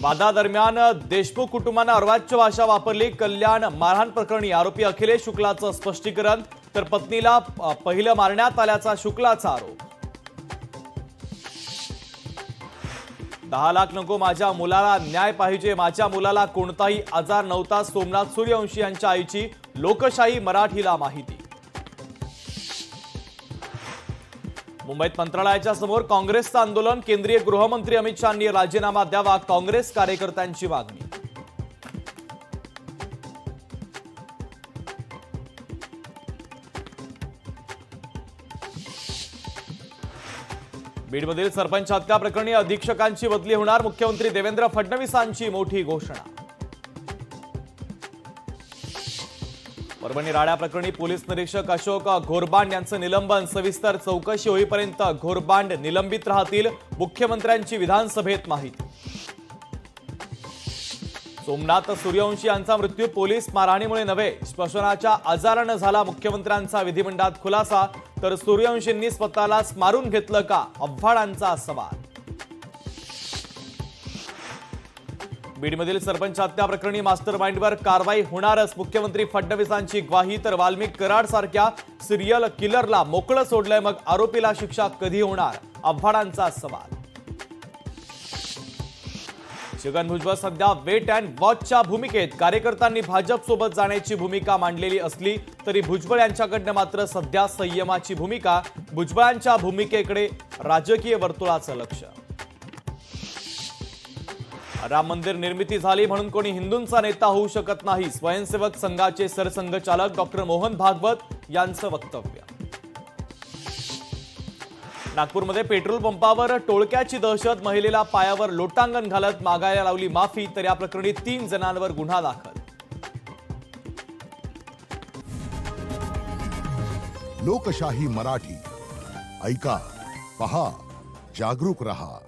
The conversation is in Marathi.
वादादरम्यान देशमुख कुटुंबानं अर्वाच्य भाषा वापरली। कल्याण मारहाण प्रकरणी आरोपी अखिलेश शुक्लाचं स्पष्टीकरण, तर पत्नीला पहिलं मारण्यात आल्याचा शुक्लाचा आरोप। 10 लाख नको, माझ्या मुलाला न्याय पाहिजे, माझ्या मुलाला कोणताही आजार नव्हता, सोमनाथ सूर्यवंशी यांच्या आईची लोकशाही मराठीला माहिती। मुंबईत मंत्रालयाच्या समोर काँग्रेसचं आंदोलन, केंद्रीय गृहमंत्री अमित शहांनी राजीनामा द्यावा, काँग्रेस कार्यकर्त्यांची मागणी। बीडमधील सरपंच हत्या प्रकरणी अधीक्षकांची बदली होणार, मुख्यमंत्री देवेंद्र फडणवीसांची मोठी घोषणा। परभणी राडा प्रकरणी पोलीस निरीक्षक अशोक घोरबांड यांचं निलंबन, सविस्तर चौकशी होईपर्यंत घोरबांड निलंबित राहतील, मुख्यमंत्र्यांची विधानसभेत माहिती। सोमनाथ सूर्यवंशी यांचा मृत्यू पोलीस मारहाणीमुळे नव्हे, श्वसनाच्या आजारानं झाला, मुख्यमंत्र्यांचा विधिमंडळात खुलासा, तर सूर्यवंशींनी स्वतःलाच मारून घेतलं का, आव्हाडांचा सवाल। बीडमधील सरपंच हत्या प्रकरणी मास्टर माइंडवर कारवाई होणारच, मुख्यमंत्री फडणवीसांची ग्वाही, तर वाल्मिक कराड सारख्या सिरियल किलरला मोकळं सोडलंय, मग आरोपीला शिक्षा कधी होणार, आव्हाडांचा सवाल। छगन भुजबळ सध्या वेट अँड वॉचच्या भूमिकेत, कार्यकर्त्यांनी भाजप सोबत जाण्याची भूमिका मांडलेली असली तरी भुजबळ यांच्याकडनं मात्र सध्या संयमाची भूमिका, भुजबळांच्या भूमिकेकडे राजकीय वर्तुळाचं लक्ष। राम मंदिर निर्मिती झाली म्हणून कोणी हिंदूंचा नेता होऊ शकत नाही, स्वयंसेवक संघाचे सरसंघचालक डॉक्टर मोहन भागवत यांचं वक्तव्य। नागपूरमध्ये पेट्रोल पंपावर टोळक्याची दहशत, महिलेला पायावर लोटांगण घालत मागायला लावली माफी, तर या प्रकरणी 3 जणांवर गुन्हा दाखल। लोकशाही मराठी ऐका, पहा, जागरूक रहा।